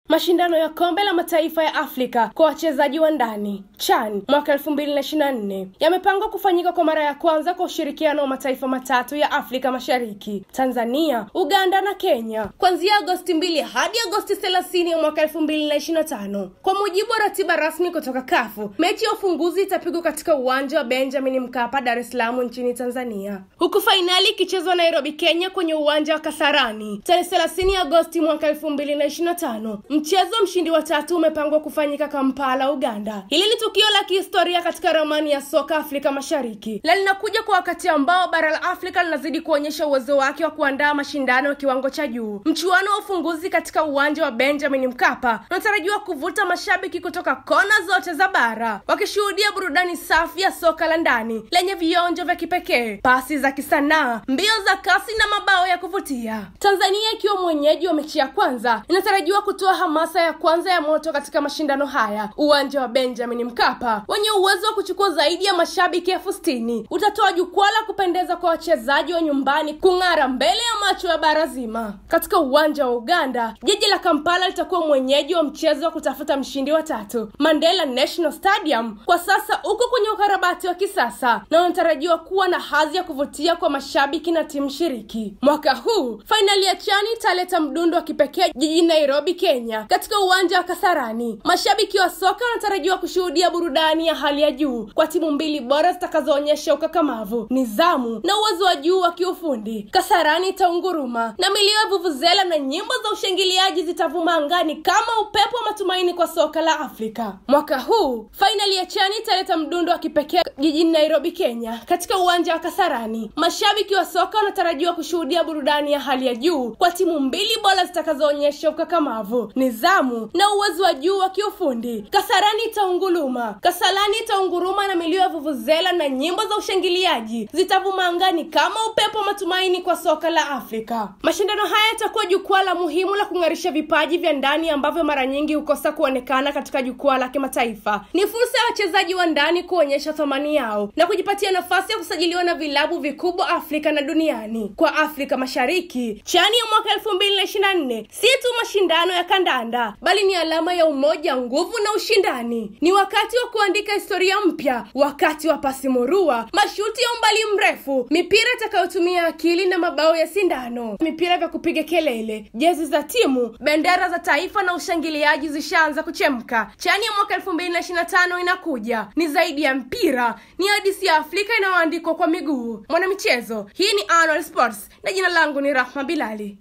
Mashindano ya kombe la mataifa ya Afrika kwa wachezaji wa ndani CHAN mwaka 2024 yamepangwa kufanyika kwa mara ya kwanza kwa ushirikiano wa mataifa matatu ya Afrika Mashariki: Tanzania, Uganda na Kenya, kuanzia Agosti 2 hadi Agosti 30 ya mwaka 2025. Kwa mujibu wa ratiba rasmi kutoka CAF, mechi ya ufunguzi itapigwa katika uwanja wa Benjamin Mkapa, Dar es Salaam nchini Tanzania, huku fainali ikichezwa Nairobi, Kenya kwenye uwanja wa Kasarani tarehe 30 Agosti mwaka 2025. Mchezo mshindi wa tatu umepangwa kufanyika Kampala, Uganda. Hili ni tukio la kihistoria katika ramani ya soka Afrika Mashariki, na linakuja kwa wakati ambao bara la Afrika linazidi kuonyesha uwezo wake wa kuandaa mashindano ya kiwango cha juu. Mchuano wa ufunguzi katika uwanja wa Benjamin Mkapa unatarajiwa kuvuta mashabiki kutoka kona zote za bara, wakishuhudia burudani safi ya soka la ndani lenye vionjo vya kipekee, pasi za kisanaa, mbio za kasi na mabao ya kuvutia. Tanzania ikiwa mwenyeji wa mechi ya kwanza inatarajiwa kutoa hamasa ya kwanza ya moto katika mashindano haya. Uwanja wa Benjamin Mkapa wenye uwezo wa kuchukua zaidi ya mashabiki 60,000 utatoa jukwaa la kupendeza kwa wachezaji wa nyumbani kung'ara mbele ya macho ya bara zima. Katika uwanja wa Uganda, jiji la Kampala litakuwa mwenyeji wa mchezo wa kutafuta mshindi wa tatu. Mandela National Stadium kwa sasa uko kwenye ukarabati wa kisasa na unatarajiwa kuwa na hadhi ya kuvutia kwa mashabiki na timu shiriki. Mwaka huu fainali ya CHAN italeta mdundo wa kipekee jijini Nairobi, Kenya, katika uwanja wa Kasarani. Mashabiki wa soka wanatarajiwa kushuhudia burudani ya hali ya juu kwa timu mbili bora zitakazoonyesha ukakamavu, nidhamu na uwezo wa juu wa kiufundi. Kasarani itaunguruma na milio ya vuvuzela na nyimbo za ushangiliaji zitavuma angani kama upepo wa matumaini kwa soka la Afrika. Mwaka huu fainali ya CHAN italeta mdundo wa kipekee jijini Nairobi, Kenya, katika uwanja wa Kasarani. Mashabiki wa soka wanatarajiwa kushuhudia burudani ya hali ya juu kwa timu mbili bora zitakazoonyesha ukakamavu, nidhamu na uwezo wa juu wa kiufundi. Kasarani itaunguruma na milio ya vuvuzela na nyimbo za ushangiliaji zitavuma angani kama upepo wa matumaini kwa soka la Afrika. Mashindano haya yatakuwa jukwaa la muhimu la kung'arisha vipaji vya ndani ambavyo mara nyingi hukosa kuonekana katika jukwaa la kimataifa. Ni fursa ya wachezaji wa ndani kuonyesha thamani yao na kujipatia nafasi ya kusajiliwa na vilabu vikubwa Afrika na duniani. Kwa Afrika Mashariki, CHAN ya mwaka 2024 si tu mashindano ya kandanda, bali ni alama ya umoja, nguvu na ushindani. Ni wakati wa kuandika historia mpya, wakati wa pasi murua, mashuti ya umbali mrefu, mipira itakayotumia akili na mabao ya sindano, mipira vya kupiga kelele, jezi za timu, bendera za taifa na ushangiliaji zishaanza kuchemka. CHAN ya mwaka 2025 inakuja. Ni zaidi ya mpira, ni hadithi ya Afrika inayoandikwa kwa miguu. Mwanamichezo, hii ni Annual Sports na jina langu ni Rahma Bilali.